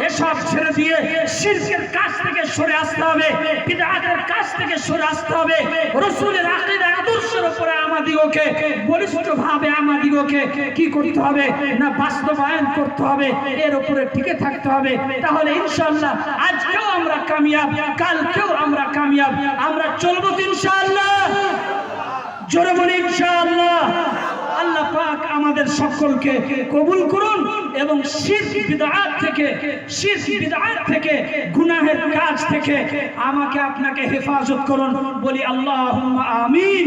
এসব ছেড়ে দিয়ে শিরকের কাজ থেকে সরে আসতে হবে, বিদআতের কাজ থেকে সরে আসতে হবে। রাসূলের আকীদা আদর্শের উপরে আমাদিগকে বলিষ্ঠভাবে আমাদিগকে কি করতে হবে না বাস্তবায়ন করতে হবে, এর উপরে টিকে থাকতে হবে। তাহলে ইনশাআল্লাহ আজকেও আমরা কামিয়াব, কালকেও আমরা কামিয়াব। আমরা চলবো ইনশাআল্লাহ, জোরে বলি ইনশাআল্লাহ। আল্লাহ পাক আমাদের সকলকে কবুল করুন এবং শিরক বিদআত থেকে গুনাহের কাজ থেকে আমাকে আপনাকে হেফাজত করুন। বলি আল্লাহুম্মা আমিন,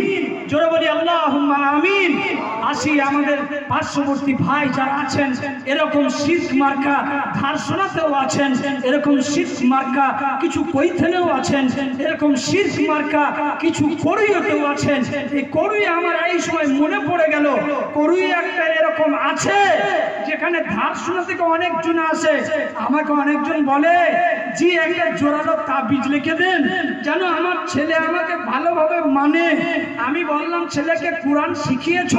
জোরে বলি আল্লাহুম্মা আমিন। আসি আমাদের পার্শ্ববর্তী ভাই যারা আছেন, এরকম শিরক মার্কা ধার শোনাতেও আছেন, এরকম শিরক মার্কা কিছু কৈথেলেও আছেন, এরকম শিরক মার্কা কিছু করুইতেও আছেন। এই করুই আমার এই সময় মনে পড়ে গেল, করুই একটা এরকম আছে যেখানে ধার শোনা থেকে অনেকজন আসে। আমাকে অনেকজন বলে, জি একটা জোরালো তাবিজ লিখে দেন যেন আমার ছেলে আমাকে ভালোভাবে মানে। আমি বললাম, ছেলেকে কোরআন শিখিয়েছ?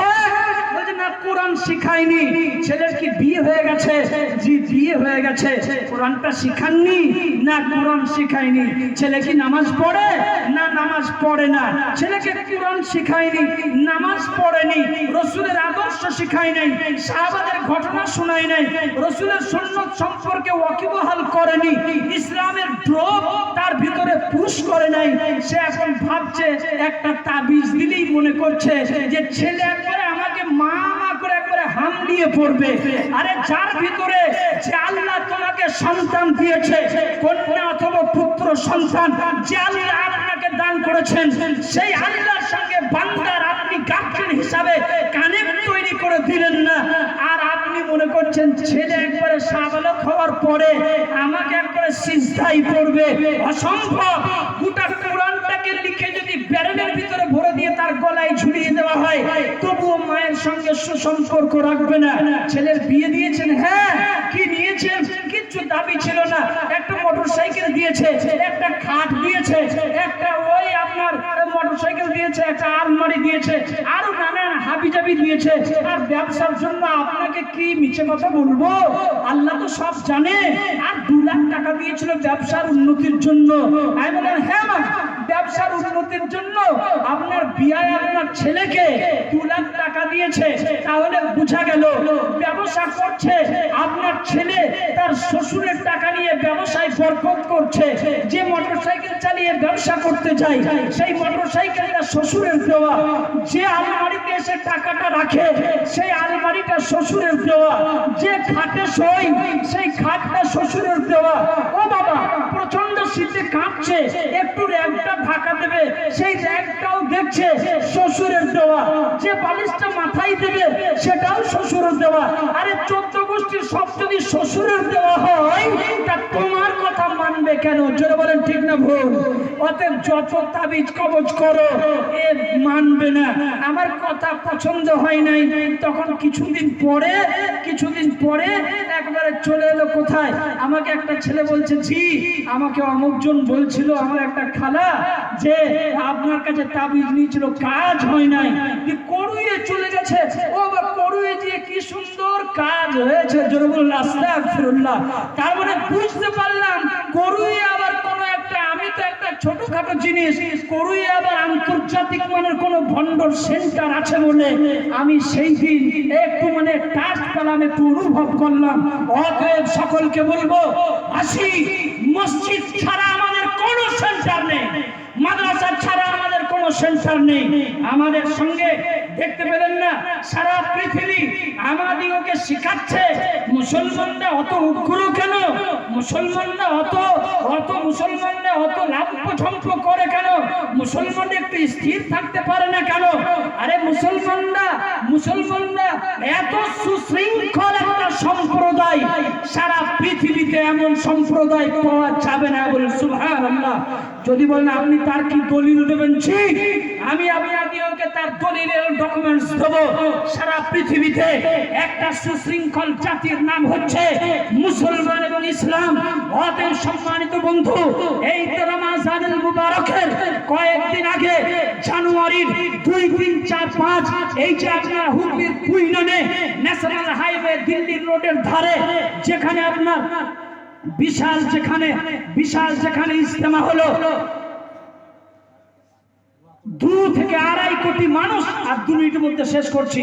বলছে না, কোরআন শিখাইনি। ছেলের কি বিয়ে হয়ে গেছে? জি বিয়ে হয়ে গেছে। কোরআনটা শিখাননি? না কোরআন শিখাইনি। ছেলে কি নামাজ পড়ে? না নামাজ পড়ে না। ছেলেকে কোরআন শিখাইনি, নামাজ পড়েনি, রাসূলের আদর্শ শিখাই নাই, সাহাবাদের ঘটনা শোনাই নাই, রাসূলের সুন্নাত সম্পর্কে ওয়াকিবহাল করেনি, ইসলামের ড্রপ তার ভিতরে পুশ করে নাই। সে এখন ভাবছে একটা তাবিজ দিলেই মনে করছে যে ছেলে একবারে আমাকে মা করে একবারে হামলিয়ে পড়বে। আরে যার ভিতরে যে আল্লাহ তোমাকে সন্তান দিয়েছে, কন্যা অথবা পুত্র সন্তান, যে আল্লাহ আপনাকে দান করেছেন, সেই আল্লাহর সঙ্গে বান্দার আপনি গার্জিয়ান হিসাবে কানেক্ট তৈরি করে দিলেন না। আর আপনি মনে করছেন ছেলে একবারে সাবালক হওয়ার পরে আমাকে একবারে সিজদাই পড়বে। অসম্ভব। গোটা কোরআনটাকে লিখে যদি ব্যারেলের ভিতরে ভরে দিয়ে তার গলায় ঝুলিয়ে দেওয়া হয়, তবুও মায়ের সঙ্গে সুসম্পর্ক রাখবে না। ছেলের বিয়ে দিয়েছেন, হ্যাঁ কি দিয়েছেন? কিচ্ছু দাবি ছিল না। একটা মোটরসাইকেল দিয়েছে, একটা খাট দিয়েছে, একটা ওই আপনার মোটরসাইকেল দিয়েছে, একটা আলমারি দিয়েছে, আরো নানান হাবিজাবি দিয়েছে। আর ব্যবসার জন্য আপনাকে কি মিছে কথা বলবো, আল্লাহ তো সব জানে। আর 2 লাখ টাকা দিয়েছিল ব্যবসার উন্নতির জন্য। আমি বললাম, হ্যাঁ মা, ব্যবসার উন্নতির জন্য আপনার বিয়ায় আপনার ছেলেকে 2 লাখ টাকা দিয়েছে। তাহলে বোঝা গেল ব্যবসা করছে আপনার ছেলে, তার শ্বশুরের টাকা নিয়ে ব্যবসায় বরকত করছে। যে মোটরসাইকেল চালিয়ে ব্যবসা করতে যায়, সেই মোটরসাইকেলটা শ্বশুরের দেওয়া। যে আলমারিতে এসে টাকাটা রাখে, সেই আলমারিটা শ্বশুরের দেওয়া। যে খাটে শোয়, সেই খাটটা শ্বশুরের দেওয়া। ও বাবা, প্রচন্ড শীতে কাঁপছে, একটু র্যাকটা ঢাকা দেবে, সেই র্যাকটাও দেখছে শ্বশুরের দেওয়া। যে বালিশটা মাথায় দেবে, সেটাও শ্বশুরের দেওয়া। আরে 14 গোষ্ঠীর সব যদি শ্বশুরের দেওয়া হয়, তা তোমার কথা মানবে কেন? জোরে বলেন ঠিক না ভুল? অতএব যত তাবিজ কবজ করো, এ মানবে না। আমার কথা পছন্দ হয় নাই, তখন কিছুদিন পরে একবারে চলে এলো কোথায়, আমাকে একটা ছেলে বলছে, জি আমাকে অমুকজন বলছিল, আমার একটা খালা, যে আপনার কাছে তাবিজ নিয়েছিল, কাজ হয় নাই, করুয়ে চলে গেছে। ও বা করুয়ে দিয়ে কি সুন্দর কাজ হয়েছে। জোরে বলুন আস্তাগফিরুল্লাহ। তার মানে বুঝতে পারলাম করুয়ে আবার কোন একটা, আমি তো একটা ছোটখাটো জিনিস, করুয়ে আবার আন্তর্জাতিক মানের কোন ভন্ডর সেন্টার আছে বলে আমি সেই দিন একটু মানে টাচ পেলাম, একটু অনুভব করলাম। অতএব সকলকে বলবো, আসি, মসজিদ ছাড়া আমাদের কোনো সেন্টার নেই, মাদ্রাসা ছাড়া আমাদের কোনো সেন্টার নেই। আমাদের সঙ্গে দেখতে পেলেন না, সারা পৃথিবী আমাদিগকে শিখাচ্ছে মুসলমানরা অত উগ্র কেন, মুসলমানরা অত লাভঝম্প করে কেন, মুসলমানরা একটু স্থির থাকতে পারে না কেন? আরে মুসলমানরা এত সুশৃঙ্খল একটা সম্প্রদায়, সারা পৃথিবীতে এমন সম্প্রদায় পাওয়া যাবে না। বলেন সুবহানাল্লাহ। যদি বলেন আপনি তার কি দলিল দেবেন, ঠিক আমি আপনাদেরকে তার দলিলের ডকুমেন্টস দেব। সারা পৃথিবীতে একটা সুশৃঙ্খল জাতির নাম হচ্ছে মুসলমান এবং ইসলাম। অতএব সম্মানিত বন্ধু, এই রমজানুল মুবারকের কয়েকদিন আগে জানুয়ারির 2, 3, 4, 5 এই যে আপনার হুগলির কুইননে ন্যাশনাল হাইওয়ে দিল্লি রোডের ধারে, যেখানে আপনার বিশাল যেখানে ইজতেমা হলো, 2 থেকে 2.5 কোটি মানুষ, আর 2 মিনিটের মধ্যে শেষ করছি।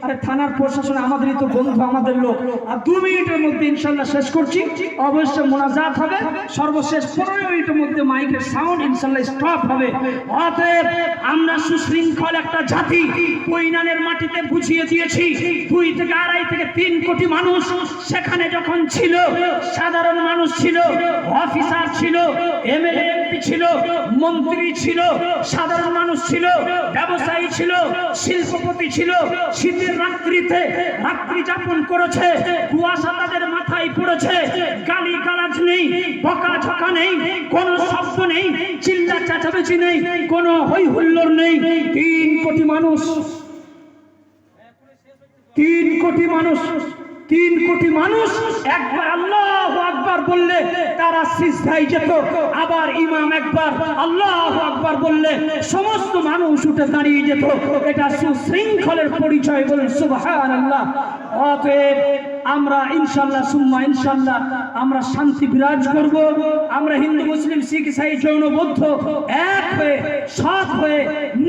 আরে থানার প্রশাসন আমাদেরই তো বন্ধু, আমাদের লোক, আর 2 মিনিটের মধ্যে ইনশাল্লাহ শেষ করছি। অবশ্যই মোনাজাত হবে, সর্বশেষ 15 মিনিটের মধ্যে মাইকের সাউন্ড ইনশাল্লাহ স্টপ হবে। অতএব আমরা সুশৃঙ্খল একটা জাতি পৈনানের মাটিতে বুঝিয়ে দিয়েছি। 2 থেকে 2.5 থেকে 3 কোটি মানুষ সেখানে যখন ছিল, সাধারণ মানুষ ছিল, অফিসার ছিল, এমএলএ এমপি ছিল, মন্ত্রী ছিল, সাধারণ মানুষ ছিল, ব্যবসায়ী ছিল, শিল্পপতি ছিল, শীতের রাত্রিতে রাত্রি যাপন করেছে, কুয়াশা তাদের মাথায় পড়েছে, গালি গালাজ নেই, বকাঝকা নেই, কোনো শব্দ নেই, চিল্লা চেঁচামেচি নেই, কোনো হই হুল্লোড় নেই। 3 কোটি মানুষ, 3 কোটি মানুষ, 3 কোটি মানুষ একবার আল্লাহু আকবার বললে তারা সিজদায় যেত, আবার ইমাম একবার আল্লাহু আকবার বললে সমস্ত মানুষ উঠে দাঁড়িয়ে যেত। এটা সুশৃঙ্খলের পরিচয়, বলেন সুবহানাল্লাহ। অতএব আমরা ইনশাআল্লাহ সুম্মা ইনশাআল্লাহ আমরা শান্তি বিরাজ করব। আমরা হিন্দু মুসলিম শিখ ইসাই জৈন বৌদ্ধ এক হয়ে, সৎ হয়ে,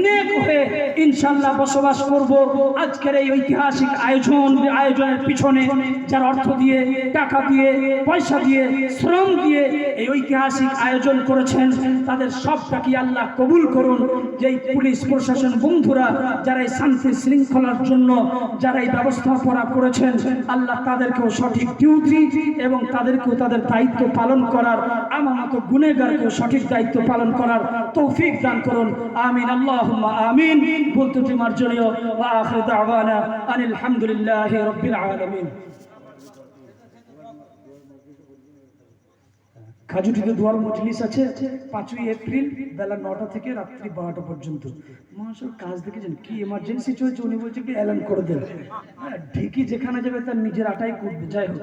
নেক হয়ে ইনশাআল্লাহ বসবাস করব। আজকের এই ঐতিহাসিক আয়োজনের পিছনে যারা অর্থ দিয়ে, টাকা দিয়ে, পয়সা দিয়ে, শ্রম দিয়ে এই ঐতিহাসিক আয়োজন করেছেন, তাদের সবটাকে আল্লাহ কবুল করুন। যেই পুলিশ প্রশাসন বন্ধুরা যারা এই শান্তি শৃঙ্খলার জন্য যারা এই ব্যবস্থাপনা করেছেন, আল্লাহ তাদেরকেও সঠিক ডিউটি এবং তাদেরকেও তাদের দায়িত্ব পালন করার, আমার মতো গুনেগারকেও সঠিক দায়িত্ব পালন করার তৌফিক দান করুন। আমিন, আল্লাহুম্মা আমিন। বলতে মার্জনীয় ওয়া আখিরু দাওয়ানা আনিল হামদুলিল্লাহি রাব্বিল আলামিন। খাজুটিতে দোয়ার মজলিস আছে 5ই এপ্রিল বেলা 9টা থেকে রাত্রি 12টা পর্যন্ত। মহাশয় কাজ দেখেছেন কি এমার্জেন্সি চলছে, উনি বলছে কি এলান করে দেন। ঠিকই যেখানে যাবে তার নিজের আটাই করবে। যাই হোক।